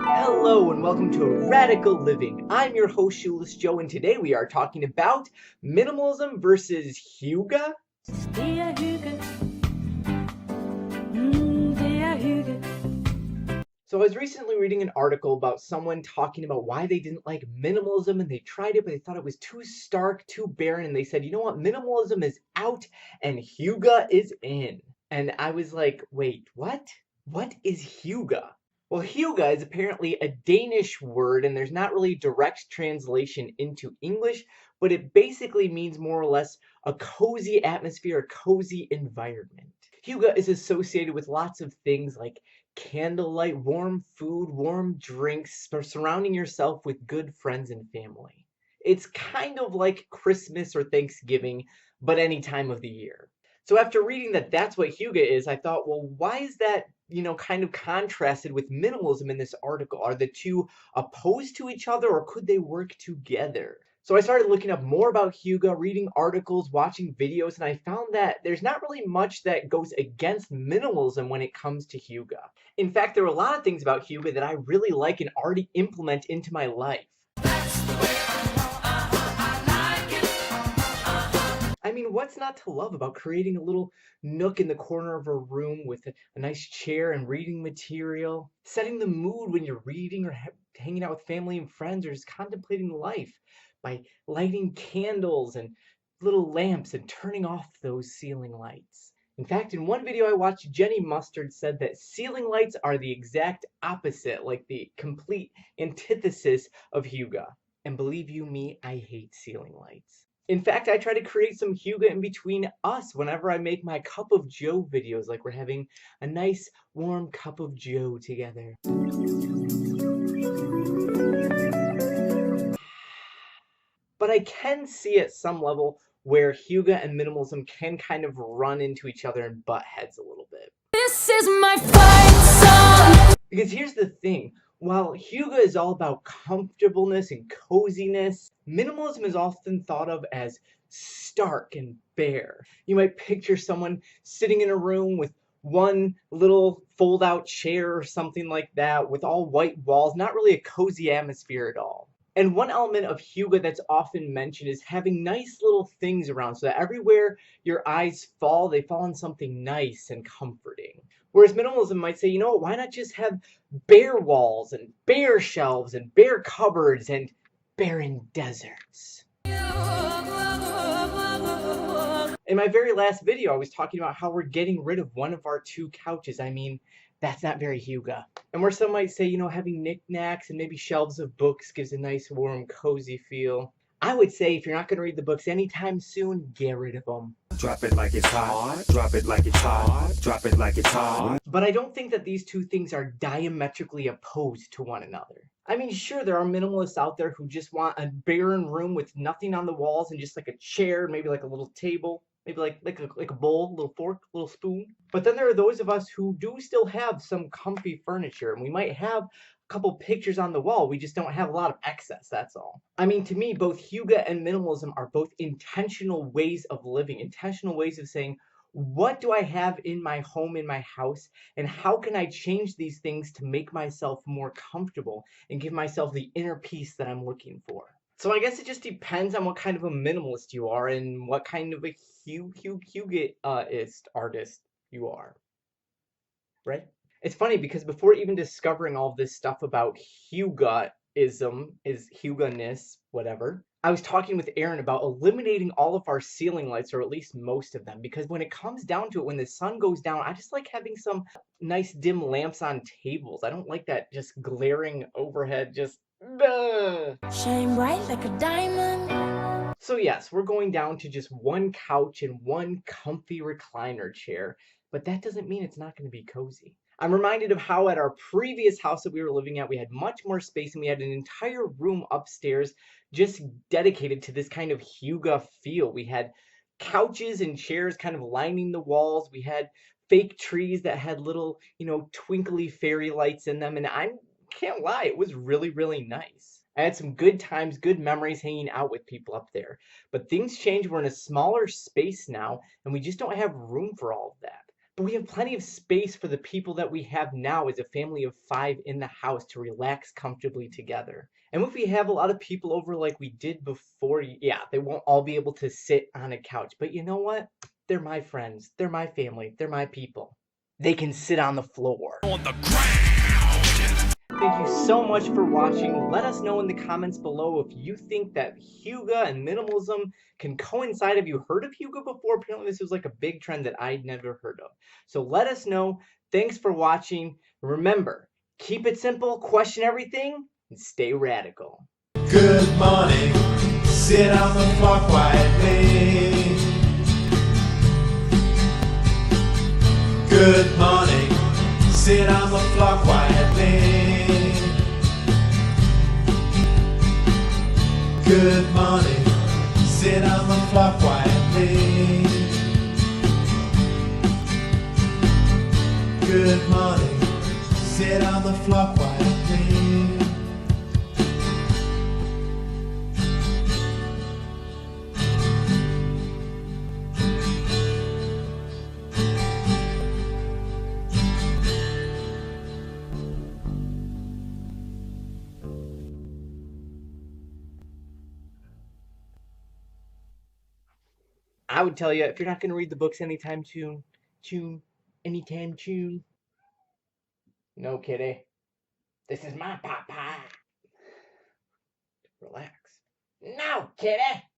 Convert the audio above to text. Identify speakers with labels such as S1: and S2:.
S1: Hello and welcome to Radical Living. I'm your host, Shoeless Joe, and today we are talking about minimalism versus Hygge.
S2: Det er hygge. Det er hygge.
S1: So I was recently reading an article about someone talking about why they didn't like minimalism and they tried it, but they thought it was too stark, too barren, and they said, you know what, minimalism is out and Hygge is in. And I was like, wait, what? What is Hygge? Well, Hygge is apparently a Danish word, and there's not really direct translation into English, but it basically means more or less a cozy atmosphere, a cozy environment. Hygge is associated with lots of things like candlelight, warm food, warm drinks, or surrounding yourself with good friends and family. It's kind of like Christmas or Thanksgiving, but any time of the year. So after reading that that's what Hygge is, I thought, well, why is that, kind of contrasted with minimalism in this article? Are the two opposed to each other or could they work together? So I started looking up more about Hygge, reading articles, watching videos, and I found that there's not really much that goes against minimalism when it comes to Hygge. In fact, there are a lot of things about Hygge that I really like and already implement into my life. I mean, what's not to love about creating a little nook in the corner of a room with a nice chair and reading material, setting the mood when you're reading or hanging out with family and friends or just contemplating life by lighting candles and little lamps and turning off those ceiling lights. In fact, in one video I watched, Jenny Mustard said that ceiling lights are the exact opposite, like the complete antithesis of Hygge. And believe you me, I hate ceiling lights. In fact, I try to create some Hygge in between us whenever I make my cup of joe videos, like we're having a nice warm cup of joe together. But I can see at some level where Hygge and minimalism can kind of run into each other and butt heads a little bit.
S2: This is my fight song.
S1: Because here's the thing, while Hygge is all about comfortableness and coziness, minimalism is often thought of as stark and bare. You might picture someone sitting in a room with one little fold-out chair or something like that with all white walls, not really a cozy atmosphere at all. And one element of Hygge that's often mentioned is having nice little things around so that everywhere your eyes fall, they fall on something nice and comforting. Whereas minimalism might say, you know what, why not just have bare walls and bare shelves and bare cupboards and barren deserts? In my very last video, I was talking about how we're getting rid of one of our two couches. I mean, that's not very Hygge. And where some might say, having knickknacks and maybe shelves of books gives a nice, warm, cozy feel. I would say if you're not going to read the books anytime soon, get rid of them.
S3: Drop it like it's hot. Drop it like it's hot. Drop it like it's hot.
S1: But I don't think that these two things are diametrically opposed to one another. I mean, sure, there are minimalists out there who just want a barren room with nothing on the walls and just like a chair, maybe like a little table. Maybe like a bowl, a little fork, a little spoon. But then there are those of us who do still have some comfy furniture, and we might have a couple pictures on the wall. We just don't have a lot of excess, that's all. I mean, to me, both Hygge and minimalism are both intentional ways of living, intentional ways of saying, what do I have in my home, in my house, and how can I change these things to make myself more comfortable and give myself the inner peace that I'm looking for? So I guess it just depends on what kind of a minimalist you are and what kind of a Hyggeist artist you are, right? It's funny because before even discovering all this stuff about Hyggeism, Hygge-ness, whatever, I was talking with Aaron about eliminating all of our ceiling lights, or at least most of them, because when it comes down to it, when the sun goes down, I just like having some nice dim lamps on tables. I don't like that just glaring overhead, just
S2: Shine bright like a diamond.
S1: So yes, we're going down to just one couch and one comfy recliner chair, but that doesn't mean it's not going to be cozy. I'm reminded of how at our previous house that we were living at, we had much more space and we had an entire room upstairs just dedicated to this kind of Hygge feel. We had couches and chairs kind of lining the walls. We had fake trees that had little, twinkly fairy lights in them, and I can't lie, it was really, really nice. I had some good times, good memories hanging out with people up there. But things change. We're in a smaller space now, and we just don't have room for all of that. But we have plenty of space for the people that we have now as a family of 5 in the house to relax comfortably together. And if we have a lot of people over like we did before, yeah, they won't all be able to sit on a couch. But you know what? They're my friends. They're my family. They're my people. They can sit on the floor.
S3: On the ground.
S1: Thank you so much for watching. Let us know in the comments below if you think that Hygge and minimalism can coincide. Have you heard of Hygge before? Apparently this was like a big trend that I'd never heard of. So let us know. Thanks for watching. Remember, keep it simple, question everything, and stay radical.
S4: Good morning, sit on the floor quietly. Good morning, sit on the floor quietly. Good morning, sit on the floor quietly. Good morning, sit on the floor quietly.
S1: I would tell you, if you're not going to read the books anytime soon, no kitty. This is my papa. Relax. No, kitty.